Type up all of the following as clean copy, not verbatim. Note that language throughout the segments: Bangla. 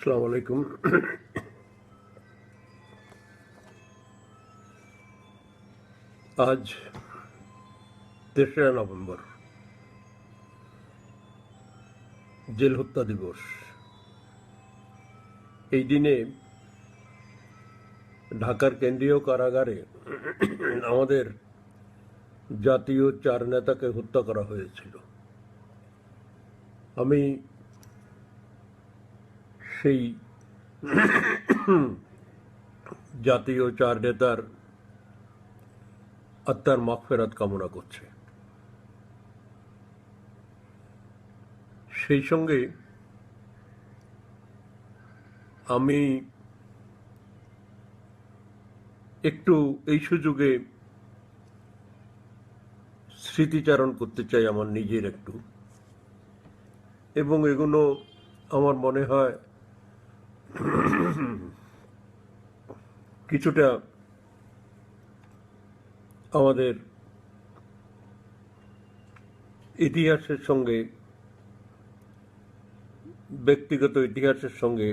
আসসালামু আলাইকুম। আজ ৩রা নভেম্বর, জেল হত্যা দিবস। এই দিনে ঢাকার কেন্দ্রীয় কারাগারে আমাদের জাতীয় 4 নেতাকে হত্যা করা হয়েছিল। আমি সেই জাতীয় 4 নেতার আত্মার মাগফিরাত কামনা করছি। সেই সঙ্গে আমি একটু এই সুযোগে স্মৃতিচারণ করতে চাই আমার নিজের একটু, এবং এগুলো আমার মনে হয় কিছুটা আমাদের ইতিহাসের সঙ্গে, ব্যক্তিগত ইতিহাসের সঙ্গে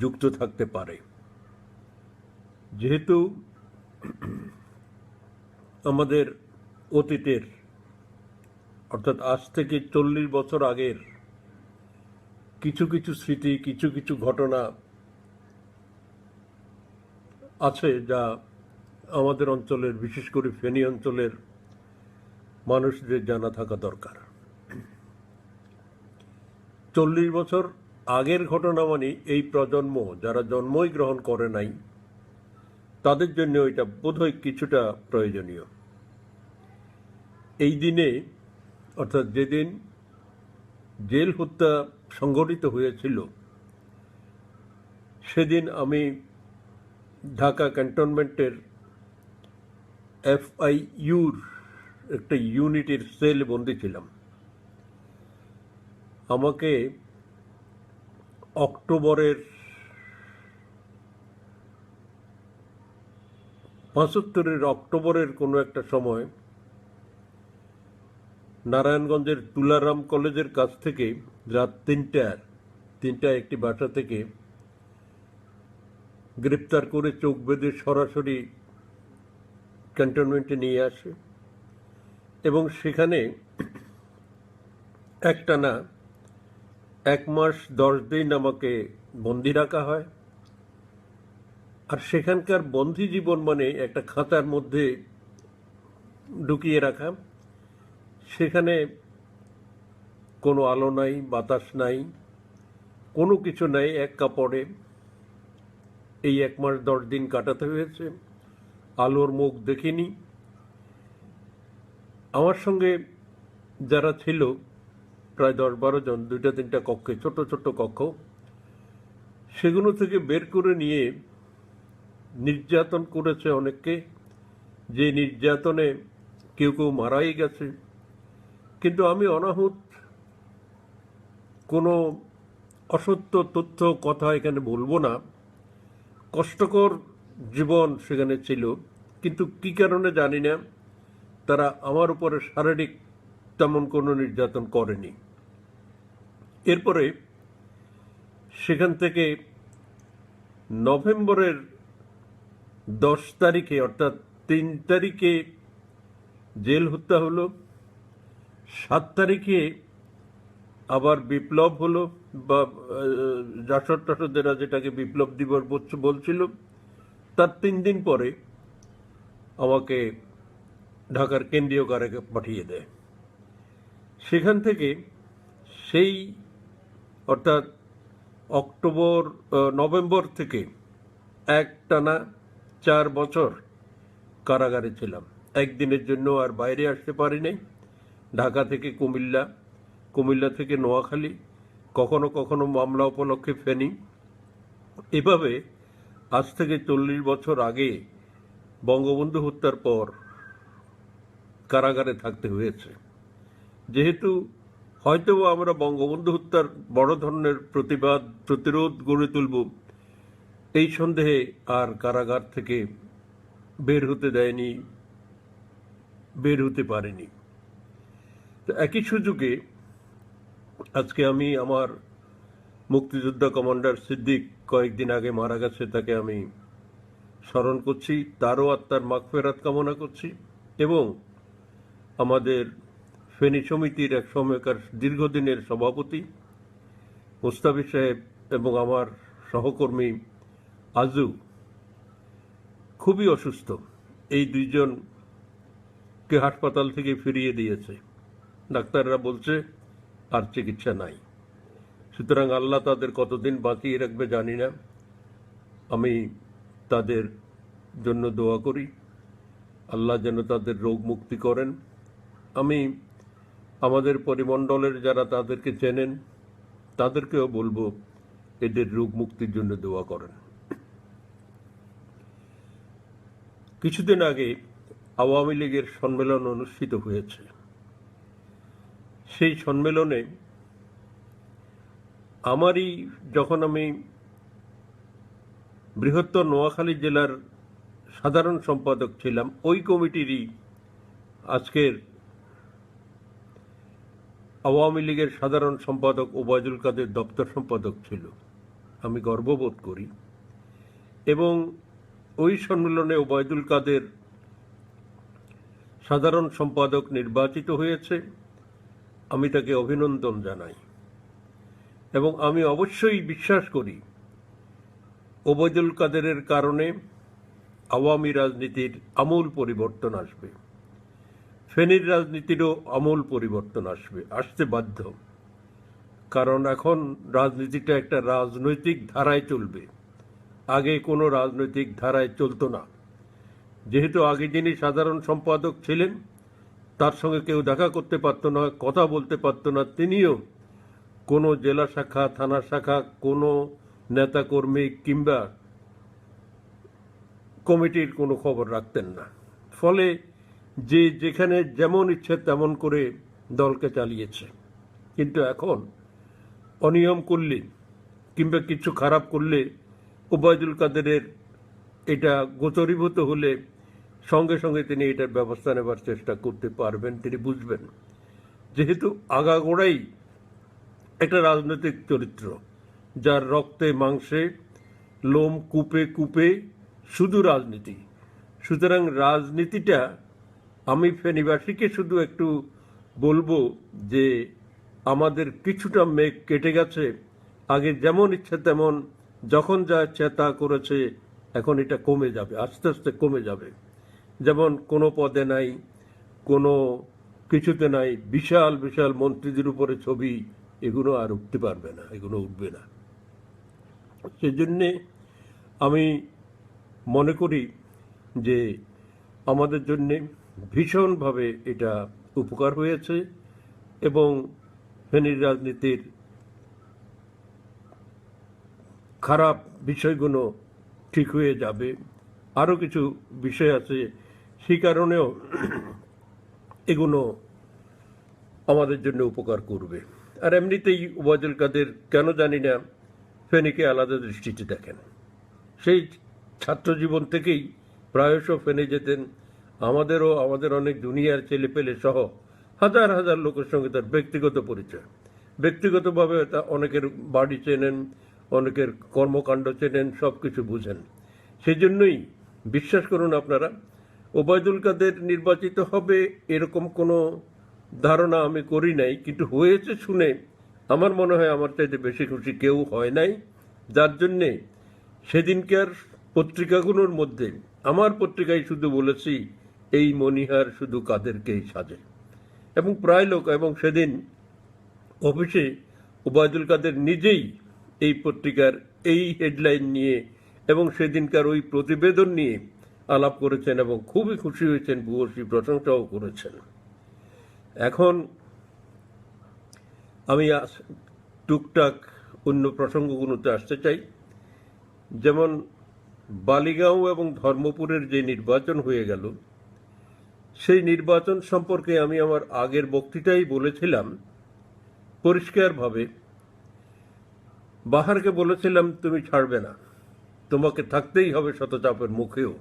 যুক্ত থাকতে পারে। যেহেতু আমাদের অতীতের, অর্থাৎ আজ থেকে 40 বছর আগের কিছু কিছু স্মৃতি, কিছু কিছু ঘটনা আছে যা আমাদের অঞ্চলের, বিশেষ করে ফেনী অঞ্চলের মানুষদের জানা থাকা দরকার। 40 বছর আগের ঘটনা মানে এই প্রজন্ম যারা জন্মই গ্রহণ করে নাই তাদের জন্য এটা বোধহয় কিছুটা প্রয়োজনীয়। এই দিনে, অর্থাৎ যেদিন জেল হত্যা সংঘটিত হয়েছিল, সেদিন আমি ঢাকা ক্যান্টনমেন্টের FIUর একটা ইউনিটের সেল বন্দী ছিলাম। আমাকে অক্টোবরের 75-এর অক্টোবরের কোনো একটা সময় নারায়ণগঞ্জের তুলারাম কলেজের কাছ থেকে রাত 3টায় একটি বাসা থেকে গ্রেপ্তার করে চোখ বেঁধে সরাসরি ক্যান্টনমেন্টে নিয়ে আসে এবং সেখানে একটানা 1 মাস 10 দিন আমাকে বন্দি রাখা হয়। আর সেখানকার বন্দি জীবন মানে একটা খাঁচার মধ্যে ঢুকিয়ে রাখা, সেখানে কোনো আলো নাই, বাতাস নাই, কোনো কিছু নাই, এক কাপড়ে এই 1 মাস 10 দিন কাটাতে হয়েছে। আলোর মুখ দেখিনি। আমার সঙ্গে যারা ছিল প্রায় 10-12 জন, 2-3টা কক্ষে, ছোট ছোট কক্ষ, সেগুলো থেকে বের করে নিয়ে নির্যাতন করেছে অনেককে, যে নির্যাতনে কেউ কেউ মারাই গেছে। কিন্তু আমি অনাহুত কোনো অসত্য তথ্য কথা এখানে বলবো না। কষ্টকর জীবন সেখানে ছিল, কিন্তু কী কারণে জানি না তারা আমার উপরে শারীরিক তেমন কোনো নির্যাতন করেনি। এরপরে সেখান থেকে নভেম্বরের 10 তারিখে, অর্থাৎ 3 তারিখে জেল হত্যা হলো। 7 তারিখে আবার বিপ্লব হলো, বা জাসদ টাসদেরা যেটাকে বিপ্লব দিবস বলছিল। তার 3 দিন পরে আমাকে ঢাকার কেন্দ্রীয় কারাগারে পাঠিয়ে দেয়। সেখান থেকে সেই, অর্থাৎ নভেম্বর থেকে একটানা 4 বছর কারাগারে ছিলাম। একদিনের জন্য আর বাইরে আসতে পারি নাই। ঢাকা থেকে কুমিল্লা, কুমিল্লা থেকে নোয়াখালী, কখনো কখনো মামলা উপলক্ষে ফেনী। এভাবে আজ থেকে 40 বছর আগে বঙ্গবন্ধু হত্যার পর কারাগারে থাকতে হয়েছে। যেহেতু হয়তো আমরা বঙ্গবন্ধু হত্যার বড় ধরনের প্রতিরোধ গড়ে তুলব, এই সন্দেহে আর কারাগার থেকে বের হতে দেয়নি, বের হতে পারেনি। তো একই সুযোগে আজকে আমি আমার মুক্তিযোদ্ধা কমান্ডার সিদ্দিক কয়েকদিন আগে মারা গেছে, তাকে আমি স্মরণ করছি, তারও আত্মার মাগফিরাত কামনা করছি। এবং আমাদের ফেনী সমিতির এক সময়কার দীর্ঘদিনের সভাপতি মুস্তাফিজ সাহেব এবং আমার সহকর্মী আজু খুবই অসুস্থ, এই দুইজনকে হাসপাতাল থেকে ফিরিয়ে দিয়েছে। ডাক্তাররা বলছে আর চিকিৎসা নাই। সুতরাং আল্লাহ তাদের কতদিন বাঁচিয়ে রাখবে জানি না। আমি তাদের জন্য দোয়া করি, আল্লাহ যেন তাদের রোগ মুক্তি করেন। আমি আমাদের পরিমণ্ডলের যারা তাদেরকে চেনেন তাদেরকেও বলবো এদের রোগ মুক্তির জন্য দোয়া করেন। কিছুদিন আগে আওয়ামী লীগের সম্মেলন অনুষ্ঠিত হয়েছে। সেই সম্মেলনে যখন আমি বৃহত্তর নোয়াখালী জেলার সাধারণ সম্পাদক ছিলাম, ওই কমিটিরই আজকের আওয়ামী লীগের সাধারণ সম্পাদক ওবায়দুল কাদের দপ্তর সম্পাদক ছিল। আমি গর্ববোধ করি। এবং ওই সম্মেলনে ওবায়দুল কাদের সাধারণ সম্পাদক নির্বাচিত হয়েছে, আমি তাকে অভিনন্দন জানাই। এবং আমি অবশ্যই বিশ্বাস করি ওবায়দুল কাদেরের কারণে আওয়ামী রাজনীতির আমূল পরিবর্তন আসবে, ফেনীর রাজনীতিরও আমূল পরিবর্তন আসতে বাধ্য। কারণ এখন রাজনীতিটা একটা রাজনৈতিক ধারায় চলবে, আগে কোনো রাজনৈতিক ধারায় চলতো না। যেহেতু আগে যিনি সাধারণ সম্পাদক ছিলেন তার সঙ্গে কেউ দেখা করতে পারত না, কথা বলতে পারত না, তিনিও কোনো জেলা শাখা, থানা শাখা, কোনো নেতাকর্মী কিংবা কমিটির কোনো খবর রাখতেন না। ফলে যে যেখানে যেমন ইচ্ছে তেমন করে দলকে চালিয়েছে। কিন্তু এখন অনিয়ম করলে কিংবা কিছু খারাপ করলে ওবায়দুল কাদেরের এটা গোচরীভূত হলে সঙ্গে সঙ্গে তিনি এটার ব্যবস্থা নেবার চেষ্টা করতে পারবেন, তিনি বুঝবেন। যেহেতু আগাগোড়াই একটা রাজনৈতিক চরিত্র, যার রক্তে মাংসে লোম কূপে কূপে শুধু রাজনীতি। সুতরাং রাজনীতিটা আমি ফেনীবাসীকে শুধু একটু বলবো যে আমাদের কিছুটা মেঘ কেটে গেছে। আগে যেমন ইচ্ছে তেমন যখন যা ইচ্ছে তা করেছে, এখন এটা কমে যাবে, আস্তে আস্তে কমে যাবে। যেমন কোনো পদে নাই, কোনো কিছুতে নাই, বিশাল বিশাল মন্ত্রীদের উপরে ছবি, এগুলো আর উঠতে পারবে না, এগুলো উঠবে না। সেজন্যে আমি মনে করি যে আমাদের জন্যে ভীষণভাবে এটা উপকার হয়েছে এবং ফেনীর রাজনীতির খারাপ বিষয়গুলো ঠিক হয়ে যাবে। আরও কিছু বিষয় আছে, সেই কারণেও এগুলো আমাদের জন্য উপকার করবে। আর এমনিতেই ওবায়দুল কাদের কেন জানি না ফেনীকে আলাদা দৃষ্টিতে দেখেন। সেই ছাত্র জীবন থেকেই প্রায়শ ফেনী যেতেন। আমাদের অনেক জুনিয়র ছেলেপেলে সহ হাজার হাজার লোকের সঙ্গে তার ব্যক্তিগত পরিচয়। ব্যক্তিগতভাবে তা অনেকের বাড়ি চেনেন, অনেকের কর্মকাণ্ড চেনেন, সব কিছু বুঝেন। সেই জন্যই বিশ্বাস করুন আপনারা, ওবায়দুল কাদের নির্বাচিত হবে এরকম কোনো ধারণা আমি করি নাই, কিন্তু হয়েছে শুনে আমার মনে হয় আমার চাইতে বেশি খুশি কেউ হয় নাই। যার জন্যে সেদিনকার পত্রিকাগুলোর মধ্যে আমার পত্রিকায় শুধু বলেছি এই মনিহার শুধু কাদেরকেই সাজে, এবং প্রায় লোক, এবং সেদিন অফিসে ওবায়দুল কাদের নিজেই এই পত্রিকার এই হেডলাইন নিয়ে এবং সেদিনকার ওই প্রতিবেদন নিয়ে আলাপ করেছেন এবং খুবই খুশি হয়েছেন, ভূয়সী প্রশংসাও করেছেন। এখন আমি টুকটাক অন্য প্রসঙ্গগুলোতে আসতে চাই। যেমন বালিগাঁও এবং ধর্মপুরের যে নির্বাচন হয়ে গেল, সেই নির্বাচন সম্পর্কে আমি আমার আগের বক্তৃতায় বলেছিলাম পরিষ্কারভাবে, বাহারকে বলেছিলাম তুমি ছাড়বে না, তোমাকে থাকতেই হবে শতচাপের মুখেও,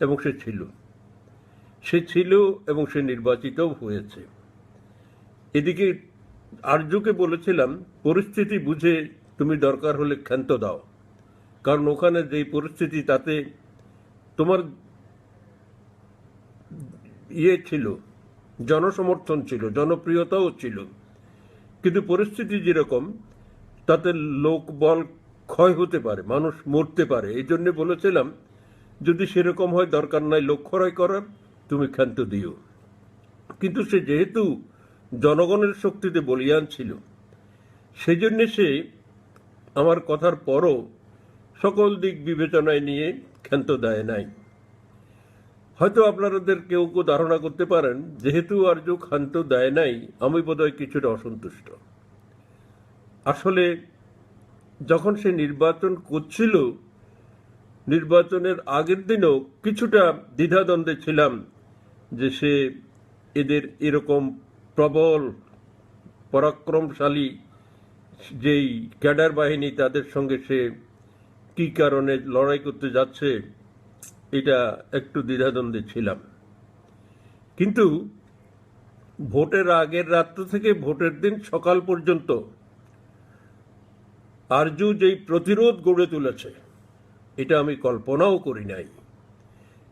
এবং সে ছিল এবং সে নির্বাচিতও হয়েছে। এদিকে আরজুকে বলেছিলাম পরিস্থিতি বুঝে তুমি দরকার হলে ক্ষান্ত দাও, কারণ ওখানে যেই পরিস্থিতি তাতে তোমার ছিল, জনসমর্থন ছিল, জনপ্রিয়তাও ছিল, কিন্তু পরিস্থিতি যেরকম তাতে লোকবল ক্ষয় হতে পারে, মানুষ মরতে পারে। এই জন্য বলেছিলাম যদি সেরকম হয় দরকার নাই লোক ক্ষয় করার, তুমি ক্ষান্ত দিও। কিন্তু সে যেহেতু জনগণের শক্তিতে বলিয়ান ছিল, সেই জন্যে সে আমার কথার পরও সকল দিক বিবেচনায় নিয়ে ক্ষান্ত দেয় নাই। হয়তো আপনাদের কেউ কেউ ধারণা করতে পারেন যেহেতু আর্য ক্ষান্ত দেয় নাই, আমি বোধহয় কিছুটা অসন্তুষ্ট। আসলে যখন সে নির্বাচন করছিল, নির্বাচনের আগের দিনও কিছুটা দ্বিধাদ্বন্দ্বে ছিলাম যে সে এদের এরকম প্রবল পরাক্রমশালী যেই ক্যাডার বাহিনী তাদের সঙ্গে সে কি কারণে লড়াই করতে যাচ্ছে, এটা একটু দ্বিধাদ্বন্দ্বে ছিলাম। কিন্তু ভোটের আগের রাত্র থেকে ভোটের দিন সকাল পর্যন্ত আরজু যেই প্রতিরোধ গড়ে তুলেছে এটা আমি কল্পনাও করি নাই।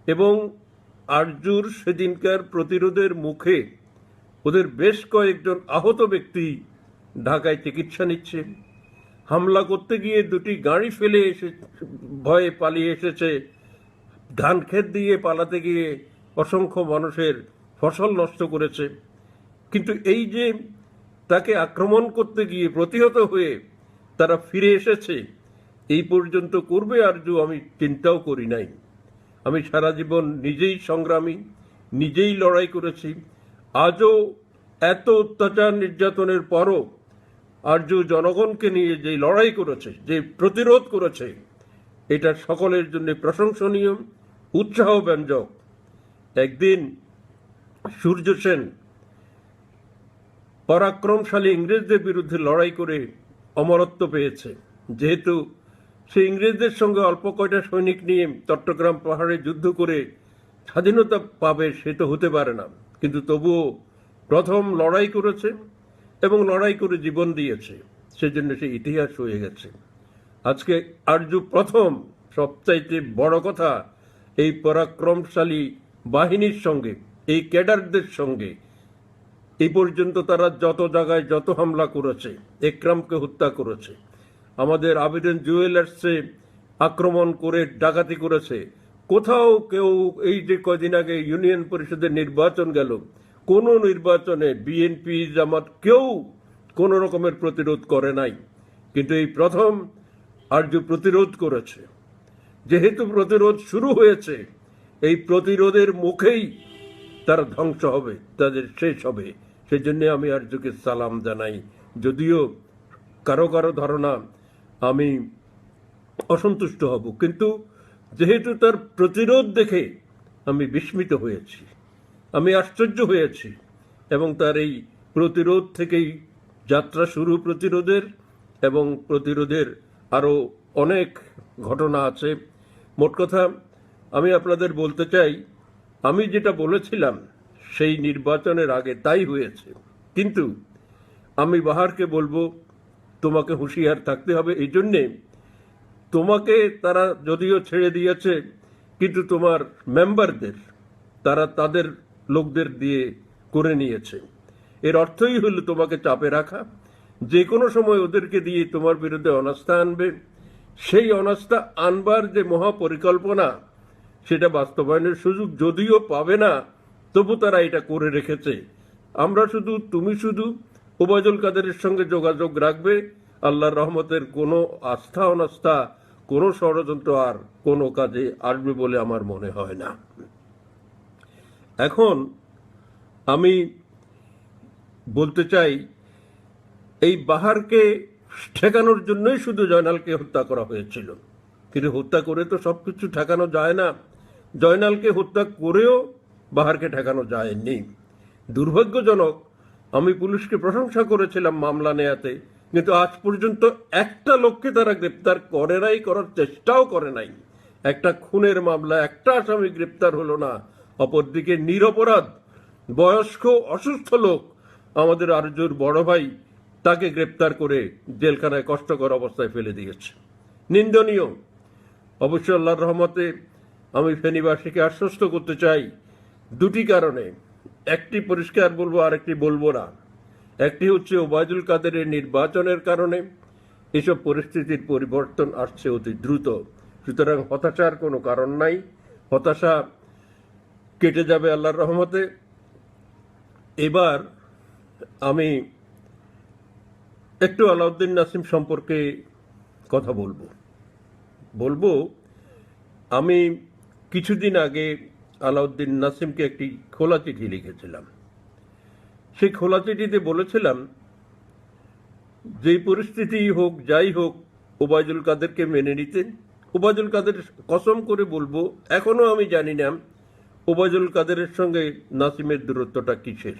এবং আরজুর সেদিনকার প্রতিরোধের মুখে ওদের বেশ কয়েকজন আহত ব্যক্তি ঢাকায় চিকিৎসা নিচ্ছে। হামলা করতে গিয়ে দুটি গাড়ি ফেলে এসে ভয়ে পালিয়ে এসেছে, ধান ক্ষেত দিয়ে পালাতে গিয়ে অসংখ্য মানুষের ফসল নষ্ট করেছে। কিন্তু এই যে তাকে আক্রমণ করতে গিয়ে প্রতিহত হয়ে তারা ফিরে এসেছে, এই পর্যন্ত করবে আরজু আমি চিন্তাও করি নাই। আমি সারা জীবন নিজেই সংগ্রামী, নিজেই লড়াই করেছি। আজও এত অত্যাচার নির্যাতনের পরও আরজু জনগণকে নিয়ে যে লড়াই করেছে, যে প্রতিরোধ করেছে, এটা সকলের জন্য প্রশংসনীয়, উৎসাহ ব্যঞ্জক। একদিন সূর্য সেন পরাক্রমশালী ইংরেজদের বিরুদ্ধে লড়াই করে অমরত্ব পেয়েছে। যেহেতু সে ইংরেজদের সঙ্গে অল্প কয়টা সৈনিক নিয়ে চট্টগ্রাম পাহাড়ে যুদ্ধ করে স্বাধীনতা পাবে সে তো হতে পারে না, কিন্তু তবুও প্রথম লড়াই করেছে এবং লড়াই করে জীবন দিয়েছে, সেজন্য সে ইতিহাস হয়ে গেছে। আজকে আরজু প্রথম, সবচাইতে বড় কথা, এই পরাক্রমশালী বাহিনীর সঙ্গে, এই ক্যাডারদের সঙ্গে এই পর্যন্ত তারা যত জায়গায় যত হামলা করেছে, একরামকে হত্যা করেছে, আমাদের আবেদন জুয়েলার্সে আক্রমণ করে ডাকাতি করেছে, কোথাও কেউ এই যে কদিন আগে ইউনিয়ন পরিষদের নির্বাচন গেল, কোনো নির্বাচনে বিএনপি জামাত কেউ কোনো রকমের প্রতিরোধ করে নাই। কিন্তু এই প্রথম আরজু প্রতিরোধ করেছে। যেহেতু প্রতিরোধ শুরু হয়েছে, এই প্রতিরোধের মুখেই তারা ধ্বংস হবে, তাদের শেষ হবে। সেজন্য আমি আরজুকে সালাম জানাই। যদিও কারো কারো ধারণা আমি অসন্তুষ্ট হব, কিন্তু যেহেতু তার প্রতিরোধ দেখে আমি বিস্মিত হয়েছি, আমি আশ্চর্য হয়েছি, এবং তার এই প্রতিরোধ থেকেই যাত্রা শুরু প্রতিরোধের, এবং প্রতিরোধের আরও অনেক ঘটনা আছে। মোট কথা আমি আপনাদের বলতে চাই, আমি যেটা বলেছিলাম সেই নির্বাচনের আগে তাই হয়েছে। কিন্তু আমি বাহারকে বলবো তোমাকে হুঁশিয়ার থাকতে হবে। এই জন্যে তোমাকে তারা যদিও ছেড়ে দিয়েছে, কিন্তু তোমার মেম্বারদের তারা তাদের লোকদের দিয়ে করে নিয়েছে। এর অর্থই হলো তোমাকে চাপে রাখা, যে কোনো সময় ওদেরকে দিয়ে তোমার বিরুদ্ধে অনাস্থা আনবে। সেই অনাস্থা আনবার যে মহাপরিকল্পনা, সেটা বাস্তবায়নের সুযোগ যদিও পাবে না, তবু তারা এটা করে রেখেছে। তুমি শুধু ওবায়দুল কাদেরের সঙ্গে যোগাযোগ রাখবে, আল্লাহর রহমতের কোনো আস্থা অনাস্থা, কোনো ষড়যন্ত্র আর কোনো কাজে আসবে বলে আমার মনে হয় না। এখন আমি বলতে চাই, এই বাহারকে ঠেকানোর জন্যই শুধু জয়নালকে হত্যা করা হয়েছিল, কিন্তু হত্যা করে তো সবকিছু ঠেকানো যায় না। জয়নালকে হত্যা করেও বাহারকে ঠেকানো যায়নি। দুর্ভাগ্যজনক, আমি পুলিশকে প্রশংসা করেছিলাম মামলা নেয়াতে, কিন্তু আজ পর্যন্ত একটা লোককে তারা গ্রেপ্তার করে নাই, করার চেষ্টাও করে নাই। একটা খুনের মামলা, একটা আসামি গ্রেপ্তার হলো না। অপরদিকে নিরপরাধ বয়স্ক অসুস্থ লোক, আমাদের আরজুর বড় ভাই, তাকে গ্রেপ্তার করে জেলখানায় কষ্টকর অবস্থায় ফেলে দিয়েছে। নিন্দনীয়। অবশ্য আল্লাহর রহমতে আমি ফেনীবাসীকে আশ্বস্ত করতে চাই দুটি কারণে, একটি পরিষ্কার বলবো, আরেকটি বলবো না। একটি হচ্ছে ওবায়দুল কাদেরের নির্বাচনের কারণে এসব পরিস্থিতির পরিবর্তন আসছে অতি দ্রুত, সুতরাং হতাশার কোনো কারণ নাই। হতাশা কেটে যাবে আল্লাহর রহমতে। এবার আমি একটু আলাউদ্দিন নাসিম সম্পর্কে কথা বলবো। আমি কিছুদিন আগে আলাউদ্দিন নাসিমকে একটি খোলা চিঠি লিখেছিলাম। সেই খোলা চিঠিতে বলেছিলাম, যেই পরিস্থিতি হোক, যাই হোক, ওবায়দুল কাদেরকে মেনে নিতে। ওবায়দুল কাদের কসম করে বলবো, এখনো আমি জানি না ওবায়দুল কাদেরের সঙ্গে নাসিমের দূরত্বটা কিসের,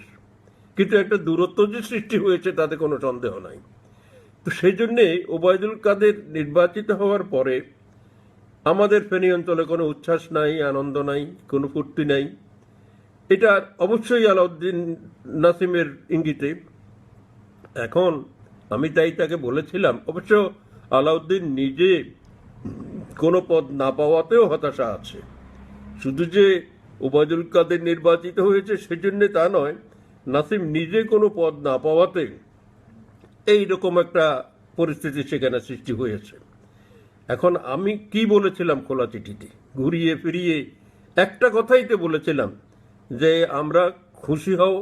কিন্তু একটা দূরত্ব যে সৃষ্টি হয়েছে তাতে কোনো সন্দেহ নাই। তো সেই জন্যে ওবায়দুল কাদের নির্বাচিত হওয়ার পরে আমাদের ফেনী অঞ্চলে কোনো উচ্ছ্বাস নাই, আনন্দ নাই, কোনো ফুর্তি নাই। এটা অবশ্যই আলাউদ্দিন নাসিমের ইঙ্গিতে। এখন আমি তাই তাকে বলেছিলাম, অবশ্য আলাউদ্দিন নিজে কোনো পদ না পাওয়াতেও হতাশা আছে। শুধু যে ওবায়দুল কাদের নির্বাচিত হয়েছে সেজন্য তা নয়, নাসিম নিজে কোনো পদ না পাওয়াতে এইরকম একটা পরিস্থিতি সেখানে সৃষ্টি হয়েছে। এখন আমি কি বলেছিলাম খোলা চিঠিতে, ঘুরিয়ে ফিরিয়ে একটা কথাই তো বলেছিলাম, যে আমরা খুশি হও,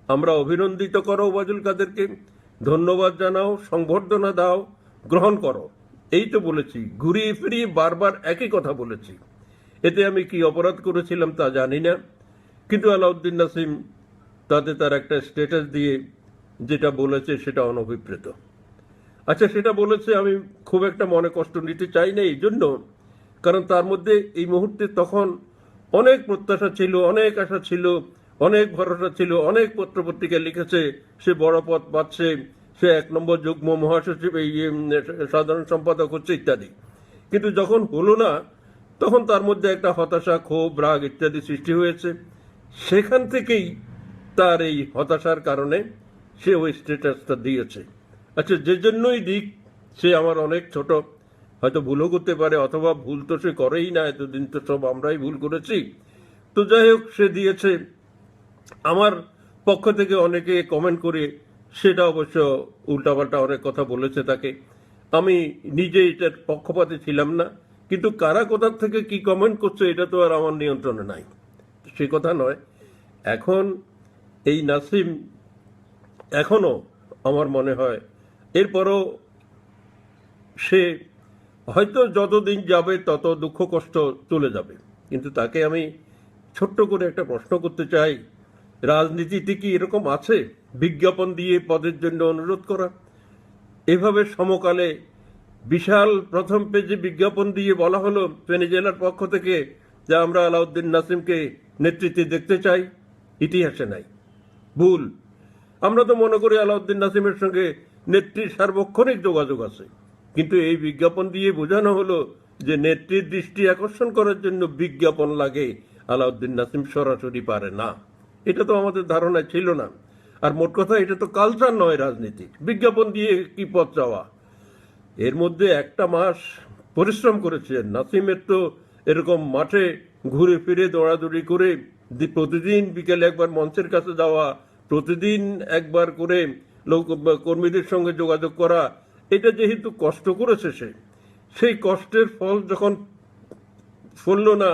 আমরা অভিনন্দিত করো ওবায়দুল কাদেরকে, ধন্যবাদ জানাও, সংবর্ধনা দাও, গ্রহণ করো, এই তো বলেছি। ঘুরিয়ে ফিরিয়ে বারবার একই কথা বলেছি। এতে আমি কি অপরাধ করেছিলাম তা জানি না, কিন্তু আলাউদ্দিন নাসিম তাতে তার একটা স্ট্যাটাস দিয়ে যেটা বলেছে সেটা অনভিপ্রেত। আচ্ছা, সেটা বলেছে, আমি খুব একটা মনে কষ্ট নিতে চাই না এই জন্য, কারণ তার মধ্যে এই মুহূর্তে তখন অনেক প্রত্যাশা ছিল, অনেক আশা ছিল, অনেক ভরসা ছিল, অনেক পত্রপত্রিকা লিখেছে সে বড় পদ পাচ্ছে, সে 1 নম্বর যুগ্ম মহাসচিব, এই সাধারণ সম্পাদক হচ্ছে ইত্যাদি। কিন্তু যখন হলো না, তখন তার মধ্যে একটা হতাশা, ক্ষোভ, রাগ ইত্যাদি সৃষ্টি হয়েছে। সেখান থেকেই তার এই হতাশার কারণে সে ওই স্ট্যাটাসটা দিয়েছে। আচ্ছা, যে জন্যই দিক, সে আমার অনেক ছোট, হয়তো ভুলও করতে পারে, অথবা ভুল তো সে করেই না, এতদিন তো সব আমরাই ভুল করেছি। তো যাই হোক, সে দিয়েছে। আমার পক্ষ থেকে অনেকে কমেন্ট করে সেটা অবশ্য উল্টাপাল্টা অনেক কথা বলেছে তাকে। আমি নিজে এটার পক্ষপাতে ছিলাম না, কিন্তু কারা কোথার থেকে কি কমেন্ট করছে এটা তো আর আমার নিয়ন্ত্রণে নাই, সে কথা নয়। এখন এই নাসিম এখনো আমার মনে হয় এরপরও সে হয়তো যতদিন যাবে তত দুঃখ কষ্ট চলে যাবে, কিন্তু তাকে আমি ছোট্ট করে একটা প্রশ্ন করতে চাই, রাজনীতিতে কি এরকম আছে বিজ্ঞাপন দিয়ে পদের জন্য অনুরোধ করা? এভাবে সমকালে বিশাল প্রথম পেজে বিজ্ঞাপন দিয়ে বলা হলো ফেনী জেলার পক্ষ থেকে যে আমরা আলাউদ্দিন নাসিমকে নেতৃত্বে দেখতে চাই, ইতিহাসে নাই। ভুল। আমরা তো মনে করি আলাউদ্দিন নাসিমের সঙ্গে নেত্রীর সার্বক্ষণিক যোগাযোগ আছে, কিন্তু এই বিজ্ঞাপন দিয়ে বোঝানো হলো যে নেত্রীর দৃষ্টি আকর্ষণ করার জন্য বিজ্ঞাপন লাগে, আলাউদ্দিন নাসিম সরাসরি পারে না। এটা তো আমাদের ধারণায় ছিল না। আর মোট কথা, এটা তো কালচার নয় রাজনীতি, বিজ্ঞাপন দিয়ে কি পথ চাওয়া। এর মধ্যে একটা মাস পরিশ্রম করেছে নাসিমের, তো এরকম মাঠে ঘুরে ফিরে দৌড়াদৌড়ি করে প্রতিদিন বিকেলে একবার মঞ্চের কাছে যাওয়া, প্রতিদিন একবার করে লোক কর্মীদের সঙ্গে যোগাযোগ করা, এটা যেহেতু কষ্ট করেছে সে, সেই কষ্টের ফল যখন ফলল না,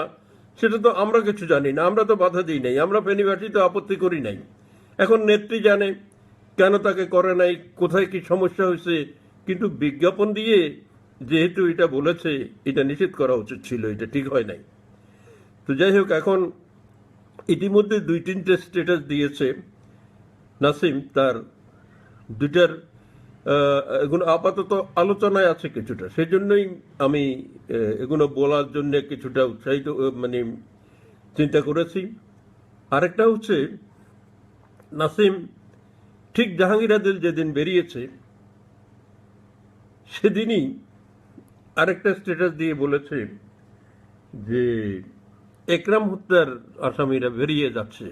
সেটা তো আমরা কিছু জানি না, আমরা তো বাধা দিই নাই, আমরা ফেনীবাসী তো আপত্তি করি নাই। এখন নেত্রী জানে কেন তাকে করে নাই, কোথায় কি সমস্যা হয়েছে, কিন্তু বিজ্ঞাপন দিয়ে যেহেতু এটা বলেছে, এটা নিষেধ করা উচিত ছিল, এটা ঠিক হয় নাই। তো যাই হোক, এখন ইতিমধ্যে 2-3টে স্ট্যাটাস দিয়েছে নাসিম, তার দুটার এগুলো আপাতত আলোচনায় আছে কিছুটা, সেই জন্যই আমি এগুলো বলার জন্য কিছুটা উৎসাহিত, মানে চিন্তা করেছি। আরেকটা হচ্ছে, নাসিম ঠিক জাহাঙ্গীর আদিল যেদিন বেরিয়েছে সেদিনই আরেকটা স্ট্যাটাস দিয়ে বলেছে যে একরাম হত্যার আসামিরা বেরিয়ে যাচ্ছে,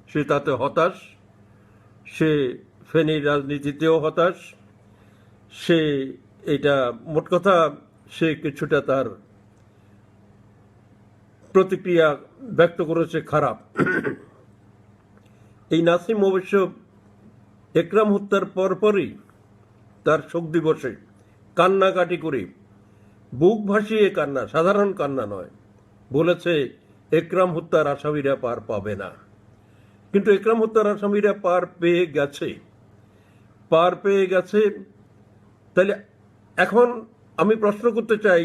সে তাতে হতাশ, সে ফেনীর রাজনীতিতেও হতাশ। সে এটা মোট কথা সে কিছুটা তার প্রতিক্রিয়া ব্যক্ত করেছে খারাপ। এই নাসিম অবশ্য একরাম হত্যার পরপরই তার শোক দিবসে কান্নাকাটি করে বুক ভাসিয়ে কান্না, সাধারণ কান্না নয়, বলেছে একরাম হত্যার আসামিরা পার পাবে না। কিন্তু একরাম হত্যার আসামিরা পার পেয়ে গেছে। তাহলে এখন আমি প্রশ্ন করতে চাই,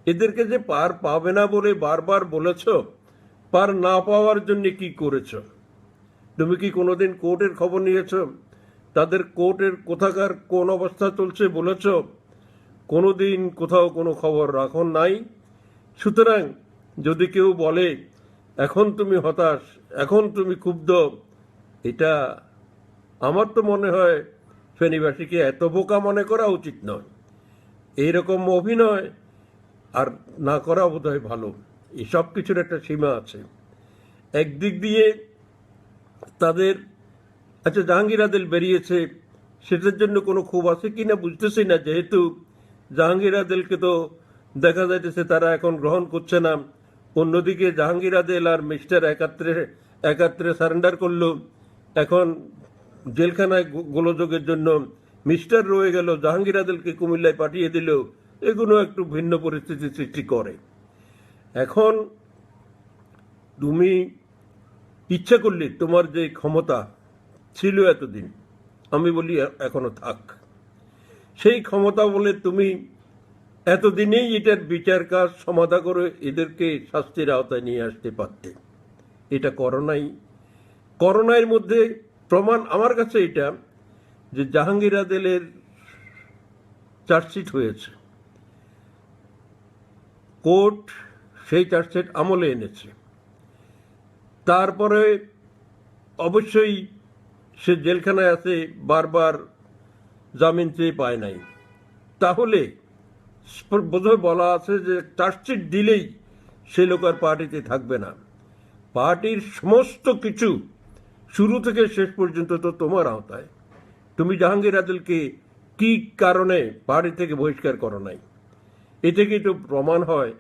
এদেরকে যে পার পাবে না বলে বারবার বলেছ, পার না পাওয়ার জন্য কি করেছ? তুমি কি কোনোদিন কোর্টের খবর নিয়েছ? তাদের কোর্টের কোথাকার কোন অবস্থা চলছে বলেছ? কোনোদিন কোথাও কোনো খবর রাখো নাই। সুতরাং যদি কেউ বলে এখন তুমি হতাশ, এখন তুমি ক্ষুব্ধ, এটা আমার তো মনে হয় ফেনীবাসীকে এত বোকা মনে করা উচিত নয়। এইরকম অভিনয় আর না করা বোধহয় ভালো। এই সব কিছুর একটা সীমা আছে। একদিক দিয়ে তাদের আচ্ছা, জাহাঙ্গীর আদেল বেরিয়েছে, সেটার জন্য কোনো ক্ষোভ আছে কিনা বুঝতেছি না, যেহেতু জাহাঙ্গীর আদেলকে তো দেখা যাইতেছে তারা এখন গ্রহণ করছে না। অন্যদিকে জাহাঙ্গীর আদেল আর মিস্টার একাত্রে সারেন্ডার করলো। এখন জেলখানায় গোলযোগের জন্য মিস্টার রয়ে গেল, জাহাঙ্গীর আদেলকে কুমিল্লায় পাঠিয়ে দিল। এগুলো একটু ভিন্ন পরিস্থিতি সৃষ্টি করে। এখন তুমি ইচ্ছা করলে তোমার যে ক্ষমতা ছিল এতদিন, আমি বলি এখনো থাক, সেই ক্ষমতা বলে তুমি এতদিনেই এটার বিচার কাজ সমাধা করে এদেরকে শাস্তির আওতায় নিয়ে আসতে পারতে। এটা করোনাই। করোনার মধ্যে প্রমাণ আমার কাছে এটা যে জাহাঙ্গীর আদেলের চার্জশিট হয়েছে, কোর্ট সেই চার্জশিট আমলে এনেছে। তারপরে অবশ্যই সে জেলখানায় আছে, বারবার জামিন চেয়ে পায় নাই। তাহলে বোধহয় বলা আছে যে চার্জশিট দিলেই সে লোক আর পার্টিতে থাকবে না। পার্টির সমস্ত কিছু শুরু থেকে শেষ পর্যন্ত তো তোমার আওতায়। তুমি জাহাঙ্গীর আদেলকে কি কারণে পার্টি থেকে বহিষ্কার করো নাই? এ থেকেই তো প্রমাণ হয়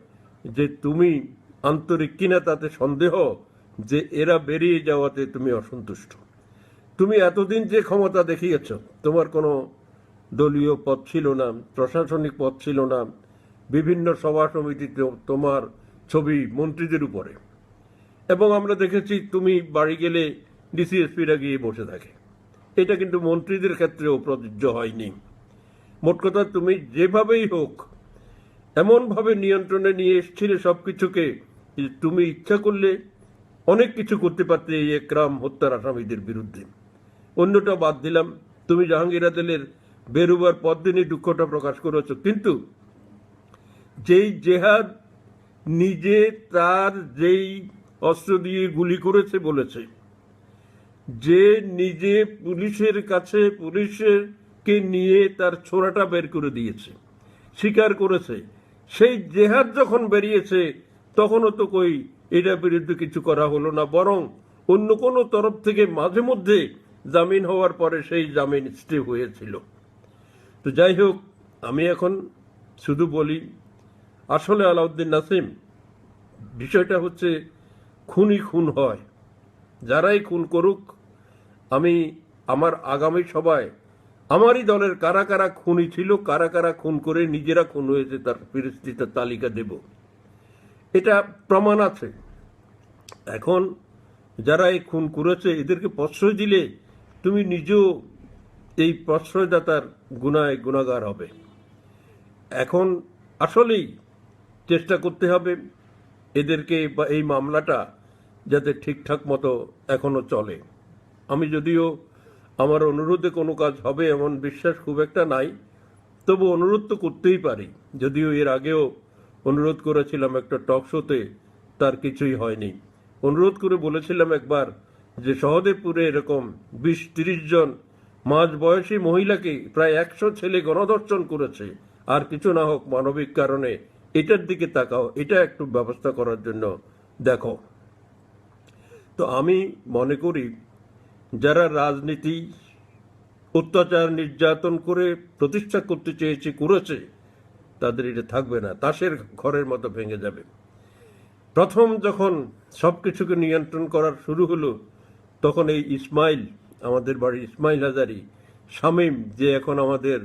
যে তুমি আন্তরিক কিনা তাতে সন্দেহ, যে এরা বেরিয়ে যাওয়াতে তুমি অসন্তুষ্ট। তুমি এতদিন যে ক্ষমতা দেখিয়েছ, তোমার কোনো দলীয় পদ ছিল না, প্রশাসনিক পদ ছিল না, বিভিন্ন সভা সমিতিতে তোমার ছবি মন্ত্রীদের উপরে, এবং আমরা দেখেছি তুমি বাড়ি গেলে ডিসিএসপিরা গিয়ে বসে থাকে। এটা কিন্তু মন্ত্রীদের ক্ষেত্রেও প্রযোজ্য হয়নি। মোট কথা তুমি যেভাবেই হোক এমনভাবে নিয়ন্ত্রণে নিয়ে এসেছিলে সবকিছুকে, তুমি ইচ্ছা করলে অনেক কিছু করতে পারতে এই একরাম হত্যার আসামিদের বিরুদ্ধে। অন্যটা বাদ দিলাম, তুমি জাহাঙ্গীর আদেলের বেরোবার পর দিনই দুঃখটা প্রকাশ করেছ, কিন্তু যেই জেহাদ নিজে তার যেই অস্ত্র দিয়ে গুলি করেছে বলেছে, যে নিজে পুলিশের কাছে পুলিশকে নিয়ে তার ছোরাটা বের করে দিয়েছে, স্বীকার করেছে, সেই জেহাদ যখন বেরিয়েছে তখনও তো কই এটার বিরুদ্ধে কিছু করা হলো না, বরং অন্য কোনো তরফ থেকে মাঝে মধ্যে জামিন হওয়ার পরে সেই জামিন স্টে হয়েছিল। তো যাই হোক, আমি এখন শুধু বলি, আসলে আলাউদ্দিন নাসিম, বিষয়টা হচ্ছে খুনই খুন হয়, যারাই খুন করুক। আমি আমার আগামী সভায় আমারই দলের কারা কারা খুনি ছিল, কারা কারা খুন করে নিজেরা খুন হয়েছে তার পরিস্থিতির তালিকা দেব। এটা প্রমাণ আছে। এখন যারা এই খুন করেছে এদেরকে প্রশ্রয় দিলে তুমি নিজেও এই প্রশ্রয়দাতার গুণাগার হবে। এখন আসলেই চেষ্টা করতে হবে এদেরকে, বা এই মামলাটা যাতে ঠিকঠাক মতো এখনো চলে। আমি যদিও আমার অনুরোধে কোনো কাজ হবে এমন বিশ্বাস খুব একটা নাই, তবু অনুরোধ তো করতেই পারি। যদিও এর আগেও অনুরোধ করেছিলাম একটা টক শোতে, তার কিছুই হয়নি। অনুরোধ করে বলেছিলাম একবার যে সহদেবপুরে এরকম 20-30 জন মাঝ বয়সী মহিলাকে প্রায় 100 ছেলে গণধর্ষণ করেছে, আর কিছু না হোক মানবিক কারণে এটার দিকে তাকাও, এটা একটু ব্যবস্থা করার জন্য দেখো। তো আমি মনে করি যারা রাজনীতি অত্যাচার নির্যাতন করে প্রতিষ্ঠা করতে চেয়েছে, করেছে, তাদের এটা থাকবে না, তাসের ঘরের মতো ভেঙে যাবে। প্রথম যখন সব কিছুকে নিয়ন্ত্রণ করার শুরু হলো, তখন এই ইসমাইল, আমাদের বাড়ির ইসমাইল হাজারি, শামীম যে এখন আমাদের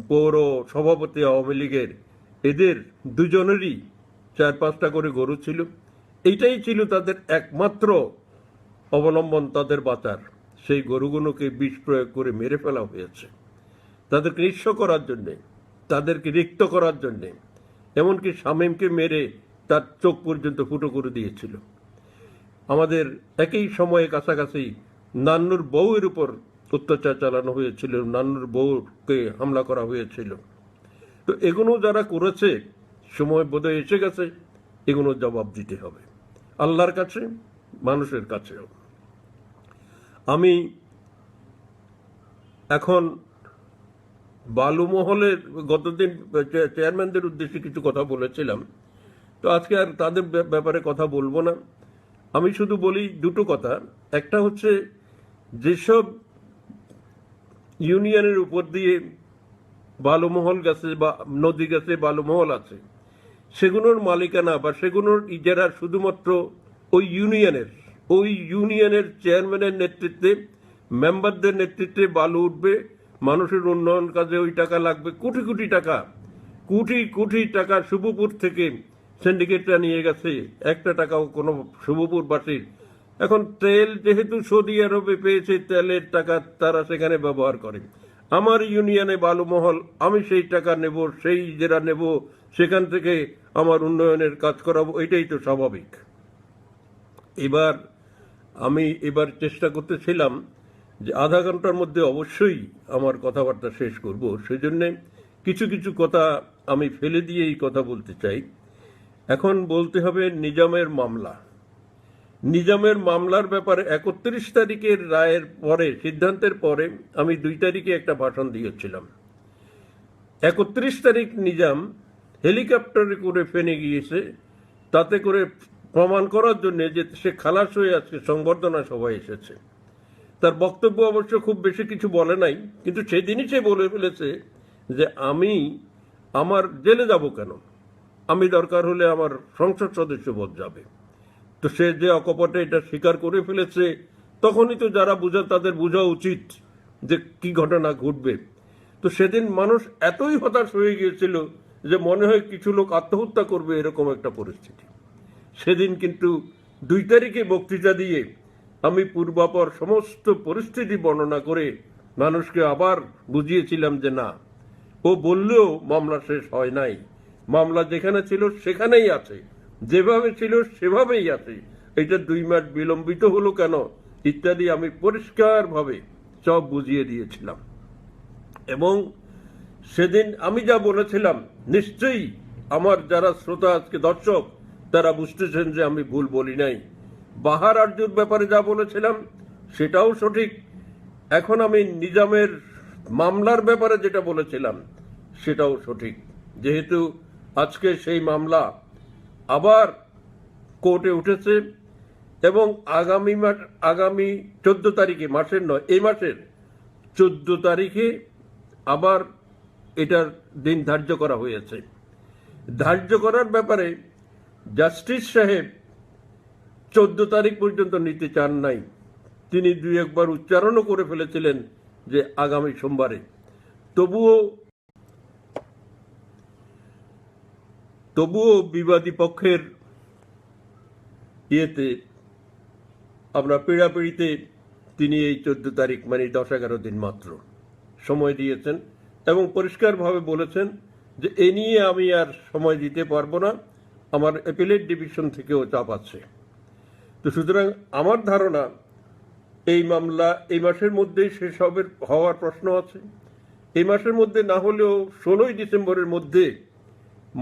পৌর সভাপতি আওয়ামী লীগের, এদের দুজনেরই 4-5টা করে গরু ছিল। এইটাই ছিল তাদের একমাত্র অবলম্বন তাদের বাঁচার। সেই গরুগুলোকে বিষ প্রয়োগ করে মেরে ফেলা হয়েছে তাদেরকে নিঃস্ব করার জন্যে, তাদেরকে রিক্ত করার জন্যে। এমনকি শামীমকে মেরে তার চোখ পর্যন্ত ফুটো করে দিয়েছিল। আমাদের একই সময়ে কাছাকাছি নান্নুর বউয়ের উপর অত্যাচার চালানো হয়েছিল, নান্নুর বউকে হামলা করা হয়েছিল। তো এগুলো যারা করেছে, সময় বোধহয় এসে গেছে এগুলো জবাব দিতে হবে, আল্লাহর কাছে, মানুষের কাছেও। আমি এখন বালুমহলের গতদিন চেয়ারম্যানদের উদ্দেশ্যে কিছু কথা বলেছিলাম, তো আজকে আর তাদের ব্যাপারে কথা বলবো না। আমি শুধু বলি দুটো কথা। একটা হচ্ছে, যেসব ইউনিয়নের উপর দিয়ে বালুমহল গেছে বা নদী গেছে, বালুমহল আছে, সেগুলোর মালিকানা বা সেগুলোর ইজারা শুধুমাত্র ওই ইউনিয়নের চেয়ারম্যানের নেতৃত্বে, মেম্বারদের নেতৃত্বে বালু উঠবে, মানুষের উন্নয়ন কাজে ওই টাকা লাগবে, কোটি কোটি টাকা, কোটি কোটি টাকা শুভপুর থেকে সিন্ডিকেটরা নিয়ে গেছে, একটা টাকাও কোনো শুভপুরবাসীর। এখন তেল যেহেতু সৌদি আরবে পেয়েছে, তেলের টাকা তারা সেখানে ব্যবহার করে। আমার ইউনিয়নে বালুমহল, আমি সেই টাকা নেব, সেই ইজারা নেব, সেখান থেকে আমার উন্নয়নের কাজ করাবো, এটাই তো স্বাভাবিক। আমি এবার চেষ্টা করতেছিলাম যে আধা ঘন্টার মধ্যে অবশ্যই আমার কথাবার্তা শেষ করব, সেজন্যে কিছু কিছু কথা আমি ফেলে দিয়েই কথা বলতে চাই। এখন বলতে হবে নিজামের মামলা। নিজামের মামলার ব্যাপারে 31 তারিখের রায়ের পরে, সিদ্ধান্তের পরে আমি 2 তারিখে একটা ভাষণ দিয়েছিলাম। 31 তারিখ নিজাম হেলিকপ্টারে করে ফেনে গিয়েছে, তাতে করে প্রমাণ করার জন্য যে সে খালাস হয়ে আজকে সংবর্ধনা সভায় এসেছে। তার বক্তব্য অবশ্য খুব বেশি কিছু বলে নাই, কিন্তু সেদিনই সে বলে ফেলেছে যে আমি আমার জেলে যাব কেন, আমি দরকার হলে আমার সংসদ সদস্য পদ যাবে। তো সে যে অকপটে এটা স্বীকার করে ফেলেছে, তখনই তো যারা বুঝা তাদের বোঝা উচিত যে কি ঘটনা ঘটবে। তো সেদিন মানুষ এতই হতাশ হয়ে গিয়েছিল যে মনে হয় কিছু লোক আত্মহত্যা করবে, এরকম একটা পরিস্থিতি। সেদিন কিন্তু 2 তারিখে বক্তৃতা দিয়ে আমি পূর্বাপর সমস্ত পরিস্থিতি বর্ণনা করে মানুষকে আবার বুঝিয়েছিলাম যে না, ও বললেও মামলা শেষ হয় নাই, মামলা যেখানে ছিল সেখানেই আছে, যেভাবে ছিল সেভাবেই আছে, এটা 2 মাস বিলম্বিত হলো কেন ইত্যাদি আমি পরিষ্কারভাবে সব বুঝিয়ে দিয়েছিলাম। এবং সেদিন আমি যা বলেছিলাম, নিশ্চয়ই আমার যারা শ্রোতা, আজকে দর্শক, তারা বুঝতেছেন যে আমি ভুল বলি নাই। বাহার আরজুর ব্যাপারে যা বলেছিলাম সেটাও সঠিক। এখন আমি নিজামের মামলার ব্যাপারে যেটা বলেছিলাম সেটাও সঠিক, যেহেতু আজকে সেই মামলা আবার কোর্টে উঠেছে এবং আগামী 14 তারিখে, মাসের নয়, এই মাসের 14 তারিখে আবার এটার দিন ধার্য করা হয়েছে। ধার্য করার ব্যাপারে জাস্টিস সাহেব 14 তারিখ পর্যন্ত নিতে চান নাই, তিনি 2-1 বার উচ্চারণও করে ফেলেছিলেন যে আগামী সোমবারে। তবুও বিবাদী পক্ষের ইয়েতে, আমরা পীড়াপিড়িতে তিনি এই 14 তারিখ মানে 10-11 দিন মাত্র সময় দিয়েছেন এবং পরিষ্কারভাবে বলেছেন যে এ নিয়ে আমি আর সময় দিতে পারবো না, আমার অ্যাপিলেট ডিভিশন থেকেও চাপ আছে। তো সুতরাং আমার ধারণা এই মামলা এই মাসের মধ্যেই শেষ হওয়ার প্রশ্ন আছে। এই মাসের মধ্যে না হলেও 16ই ডিসেম্বরের মধ্যে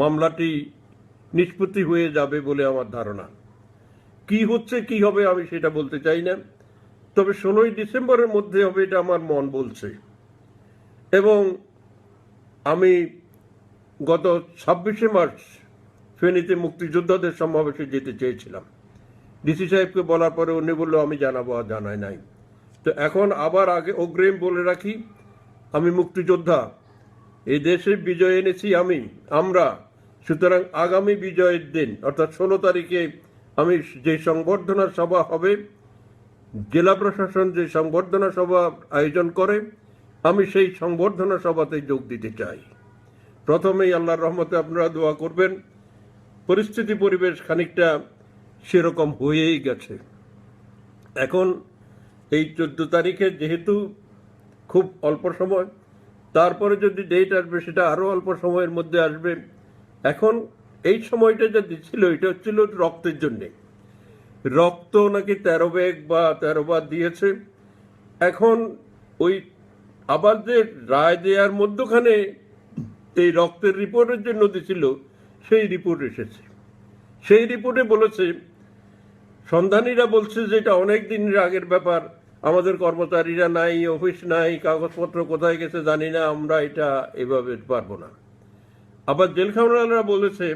মামলাটি নিষ্পত্তি হয়ে যাবে বলে আমার ধারণা। কি হচ্ছে কি হবে আমি সেটা বলতে চাই না, তবে 16ই ডিসেম্বরের মধ্যে হবে এটা আমার মন বলছে। এবং আমি গত 26শে মার্চ ফেনীতে মুক্তিযোদ্ধাদের সমাবেশে যেতে চেয়েছিলাম। ডিসি সাহেবকে বলার পরে উনি বললো আমি জানাবো, আর জানাই নাই। তো এখন আবার আগে অগ্রিম বলে রাখি, আমি মুক্তিযোদ্ধা, এই দেশে বিজয় এনেছি আমরা। সুতরাং আগামী বিজয়ের দিন অর্থাৎ 16 তারিখে আমি যে সংবর্ধনা সভা হবে, জেলা প্রশাসন যে সংবর্ধনা সভা আয়োজন করে, আমি সেই সংবর্ধনা সভাতে যোগ দিতে চাই। প্রথমেই আল্লাহর রহমতে আপনারা দোয়া করবেন। পরিস্থিতি পরিবেশ খানিকটা সেরকম হয়েই গেছে। এখন এই 14 তারিখে যেহেতু খুব অল্প সময়, তারপরে যদি ডেট আসবে সেটা আরও অল্প সময়ের মধ্যে আসবে। এখন এই সময়টা যা দিচ্ছিল এটা হচ্ছিল রক্তের জন্যে। রক্ত নাকি 13 ব্যাগ বা 13 বার দিয়েছে। এখন ওই আবার যে রায় দেওয়ার মধ্যখানে এই রক্তের রিপোর্টের জন্য দিছিল, সেই রিপোর্ট এসেছে। সেই রিপোর্টে বলেছে, সন্ধানীরা বলছে যে এটা অনেক দিনের আগের ব্যাপার, আমাদের কর্মচারীরা নাই, অফিস নাই, কাগজপত্র কোথায় গেছে জানি না, আমরা এটা এভাবে পারবো না। আবার জেলখানারা বলেছে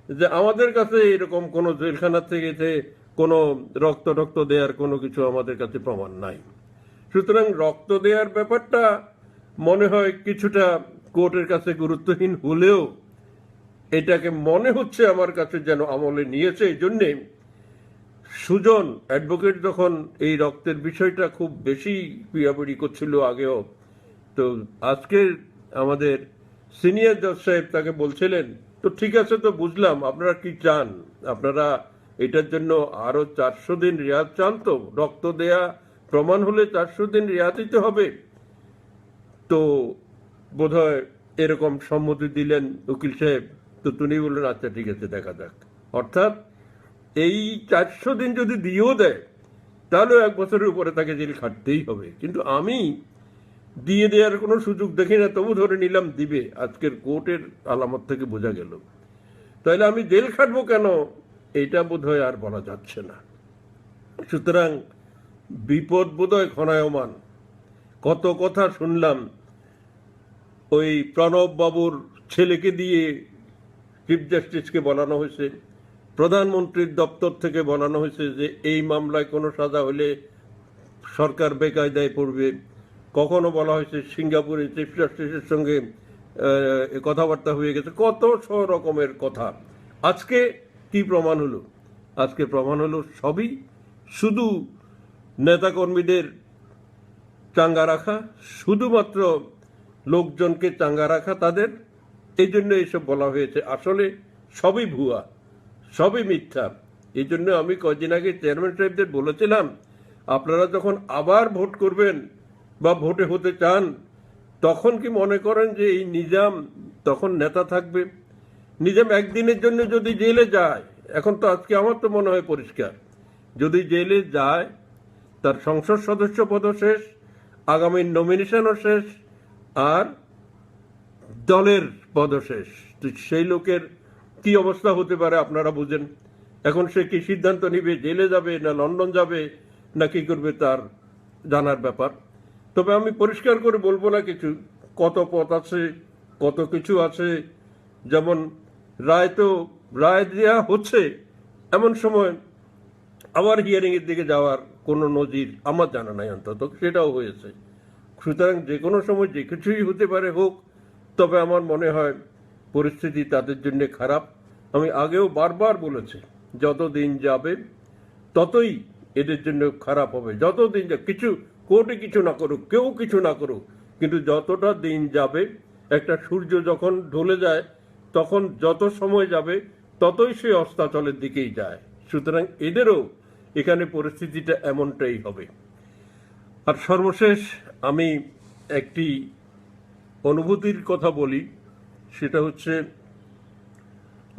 যে আমাদের কাছে এরকম কোনো জেলখানা থেকে কোনো রক্ত দেওয়ার কোনো কিছু আমাদের কাছে প্রমাণ নাই। সুতরাং রক্ত দেওয়ার ব্যাপারটা মনে হয় কিছুটা কোর্টের কাছে গুরুত্বহীন হলেও এটাকে মনে হচ্ছে আমার কাছে যেন আমলে নিয়েছে। এই জন্যে সুজন অ্যাডভোকেট যখন এই রক্তের বিষয়টা খুব বেশি পিড়াপিড়ি করছিল আগেও, তো আজকে আমাদের সিনিয়র জজ সাহেব তাকে বলছিলেন, তো ঠিক আছে, তো বুঝলাম আপনারা কি চান, আপনারা এটার জন্য আরো 400 দিন রেয়াত চান, তো রক্ত দেয়া প্রমাণ হলে 400 দিন রেয়াত দিতে হবে। তো বোধহয় এরকম সম্মতি দিলেন উকিল সাহেব। তো তিনি বললেন আচ্ছা ঠিক আছে, দেখা যাক। অর্থাৎ এই 400 দিন যদি দিয়েও দেয় তাহলেও 1 বছরের উপরে তাকে জেল খাটতেই হবে। কিন্তু আমি দিয়ে দেওয়ার কোনো সুযোগ দেখি না, তবু ধরে নিলাম দিবে, আজকের কোর্টের আলামত থেকে বোঝা গেল। তাহলে আমি জেল খাটবো কেন, এটা বোধহয় আর বলা যাচ্ছে না। সুতরাং বিপদ বোধহয় ঘনায়মান। কত কথা শুনলাম, ওই প্রণব বাবুর ছেলেকে দিয়ে চিফ জাস্টিসকে বলানো হয়েছে, প্রধানমন্ত্রীর দপ্তর থেকে বলানো হয়েছে যে এই মামলায় কোনো সাজা হলে সরকার বেকায়দায় পড়বে। কখনো বলা হয়েছে সিঙ্গাপুরে চিফ জাস্টিসের সঙ্গে কথাবার্তা হয়ে গেছে, কত রকমের কথা। আজকে কি প্রমাণ হলো? আজকে প্রমাণ হলো সবই শুধু নেতাকর্মীদের চাঙ্গা রাখা, শুধুমাত্র লোকজনকে চাঙ্গা রাখা তাদের, এই জন্য এইসব বলা হয়েছে। আসলে সবই ভুয়া, সবই মিথ্যা। এই জন্য আমি কয়েকদিন আগে চেয়ারম্যান সাহেবদের বলেছিলাম, আপনারা যখন আবার ভোট করবেন বা ভোটে হতে চান, তখন কি মনে করেন যে এই নিজাম তখন নেতা থাকবে? নিজাম একদিনের জন্য যদি জেলে যায়, এখন তো আজকে আমার তো মনে হয় পরিষ্কার, যদি জেলে যায় তার সংসদ সদস্য পদও শেষ, আগামী নমিনেশনও শেষ, আর দলের পদও শেষ। তো সেই লোকের কি অবস্থা হতে পারে আপনারা বুঝেন। এখন সে কি সিদ্ধান্ত নিবে, জেলে যাবে না লন্ডন যাবে না কি করবে, তার জানার ব্যাপার। তবে আমি পরিষ্কার করে বলবো না কিছু, কত পথ আছে, কত কিছু আছে। যেমন রায় দেওয়া হচ্ছে, এমন সময় আবার হিয়ারিং এর দিকে যাওয়ার কোনো নজির আমার জানা নাই, অন্তত সেটাও হয়েছে। সুতরাং যে কোনো সময় যে কিছুই হতে পারে, হোক। তবে আমার মনে হয় পরিস্থিতি তাদের জন্য খারাপ। আমি আগেও বারবার বলেছি, যত দিন যাবে ততই এদের জন্য খারাপ হবে। যত দিন কিছু কোর্টে কিছু না করুক, কেউ কিছু না করুক, কিন্তু যতটা দিন যাবে, একটা সূর্য যখন ঢলে যায়, তখন যত সময় যাবে ততই সে অস্তাচলের দিকেই যায়। সুতরাং এদেরও এখানে পরিস্থিতিটা এমনটাই হবে। আর সর্বশেষ আমি একটি অনুভূতির কথা বলি, সেটা হচ্ছে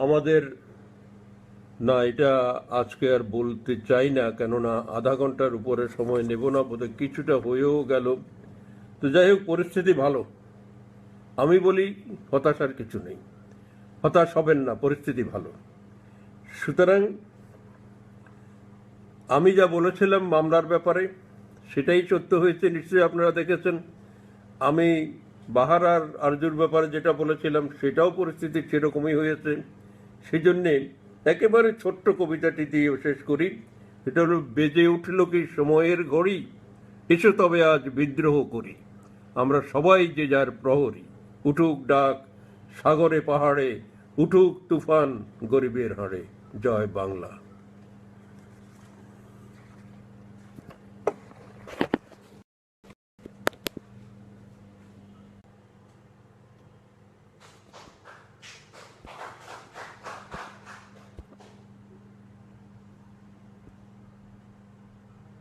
আমাদের, না এটা আজকে আর বলতে চাই না, কেননা আধা ঘন্টার উপরে সময় নেব না, বোধহয় কিছুটা হয়েও গেল। তো যাই হোক, পরিস্থিতি ভালো। আমি বলি হতাশার কিছু নেই, হতাশ হবেন না, পরিস্থিতি ভালো। সুতরাং আমি যা বলেছিলাম মামলার ব্যাপারে সেটাই সত্য হয়েছে, নিশ্চয়ই আপনারা দেখেছেন। আমি বাহার আর আরজুর ব্যাপারে যেটা বলেছিলাম সেটাও পরিস্থিতি সেরকমই হয়েছে। সেই জন্যে একেবারে ছোট্ট কবিতাটি দিয়ে শেষ করি। এটা হলো, বেজে উঠল কি সময়ের ঘড়ি, এসো তবে আজ বিদ্রোহ করি, আমরা সবাই যে যার প্রহরী। উঠুক ডাক সাগরে পাহাড়ে, উঠুক তুফান গরিবের হাড়ে। জয় বাংলা।